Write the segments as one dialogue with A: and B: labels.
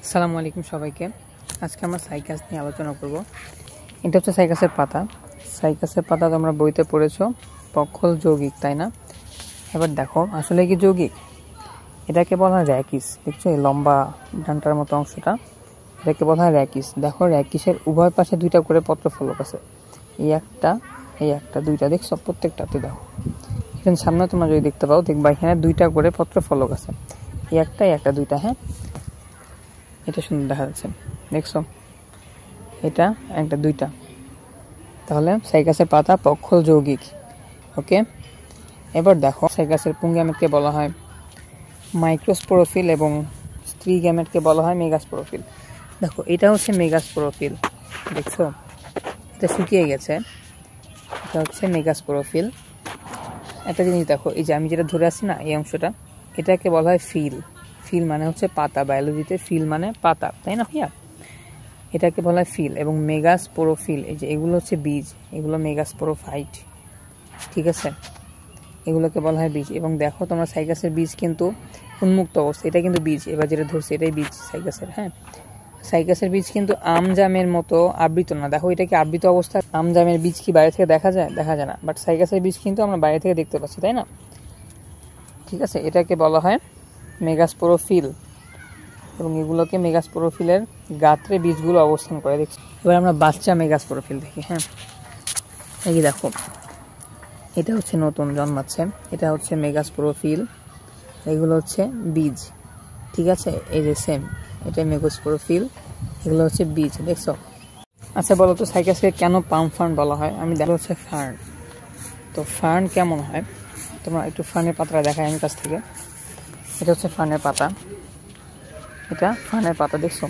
A: আসসালামু আলাইকুম সবাইকে। আজকে আমরা সাইকাস নিয়ে আলোচনা করব। এটা হচ্ছে সাইকাসের পাতা। সাইকাসের পাতা তোমরা বইতে পড়েছো, পক্ষল যৌগিক, তাই না? এবার দেখো আসলে কি যৌগিক? এটাকে বলা হয় র্যাকিস। দেখছো এই লম্বা ডান্টার মতো অংশটা, এটাকে বলা হয় র্যাকিস। দেখো র্যাকিসের উভয় পাশে দুইটা করে পত্রফলক আছে, এই একটা দুইটা, দেখছো প্রত্যেকটাতে। দেখো এখানে সামনে তোমরা যদি দেখতে পাও, দেখবা এখানে দুইটা করে পত্রফলক আছে, এই একটা দুইটা। হ্যাঁ, এটা সুন্দর দেখা যাচ্ছে, দেখছো? এটা একটা দুইটা। তাহলে সাইকাসের পাতা পক্ষল যৌগিক। ওকে, এবার দেখো সাইকাসের পুংগ্যামেটকে বলা হয় মাইক্রোস্পোরোফিল এবং স্ত্রী গ্যামেটকে বলা হয় মেগাস্পোরোফিল। দেখো এটা হচ্ছে মেগাস্পোরোফিল, দেখছো এটা শুকিয়ে গেছে, এটা হচ্ছে মেগাস্পোরোফিল। একটা জিনিস দেখো, এই যে আমি যেটা ধরে আছি না, এই অংশটা, এটাকে বলা হয় ফিল। ফিল মানে হচ্ছে পাতা, বায়োলজিতে ফিল মানে পাতা, তাই না ভাইয়া? এটাকে বলা হয় ফিল। এবং মেগাস্পোরোফিল, এই যে এগুলো হচ্ছে বীজ, এগুলো মেগাস্পোরোফাইট, ঠিক আছে? এগুলোকে বলা হয় বীজ। এবং দেখো তোমরা সাইকাসের বীজ কিন্তু উন্মুক্ত অবস্থা, এটা কিন্তু বীজ, এবার যেটা ধরছে এটাই বীজ সাইকাসের। হ্যাঁ, সাইকাসের বীজ কিন্তু আমজামের মতো আবৃত না। দেখো এটা কি আবৃত অবস্থা? আমজামের বীজ কি বাইরে থেকে দেখা যায়? দেখা যায় না। বাট সাইকাসের বীজ কিন্তু আমরা বাইরে থেকে দেখতে পাচ্ছি, তাই না? ঠিক আছে, এটাকে বলা হয় মেগাস্পোরোফিল। এবং এগুলোকে মেগাস্পোরোফিলের গাত্রে বীজগুলো অবস্থান করে, দেখছি। এবার আমরা বাচ্চা মেগাস্পোরোফিল দেখি। হ্যাঁ, এই দেখো এটা হচ্ছে নতুন জন্মাচ্ছে, এটা হচ্ছে মেগাস্পোরোফিল, এগুলো হচ্ছে বীজ, ঠিক আছে? এই যে সেম, এটা মেগাস্পোরোফিল, এগুলো হচ্ছে বীজ, দেখছো? আচ্ছা বলো তো সাইকাসকে কেন পাম ফার্ন বলা হয়? আমি দেখো হচ্ছে ফার্ন। তো ফার্ন কেমন হয় তোমরা একটু ফার্নের পাতাটা দেখায় আমি কাছ থেকে। এটা হচ্ছে ফার্নের পাতা, এটা ফার্নের পাতা, দেখছো?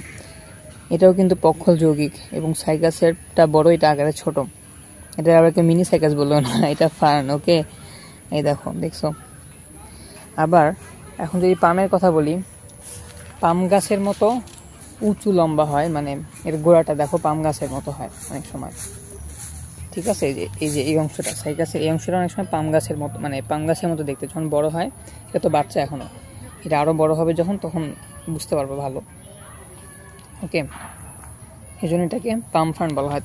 A: এটাও কিন্তু পক্ষল যৌগিক এবং সাইকাসেরটা বড়, এটা আকারে ছোট। এটা আবার কেউ মিনি সাইকাস বললো না, এটা ফার্ন। ওকে, এই দেখো, দেখছো? আবার এখন যদি পামের কথা বলি, পাম গাছের মতো উঁচু লম্বা হয়, মানে এর গোড়াটা দেখো পাম গাছের মতো হয় অনেক সময়, ঠিক আছে? এই অংশটা সাইকাসের, এই অংশটা অনেক সময় পাম গাছের মতো, মানে পাম গাছের মতো দেখতে। যখন বড় হয়, এটা তো বাচ্চা এখনো, এটা আরও বড় হবে যখন, তখন বুঝতে পারবো ভালো। ওকে, এই জন্য এটাকে পাম ফার্ন বলা হয়।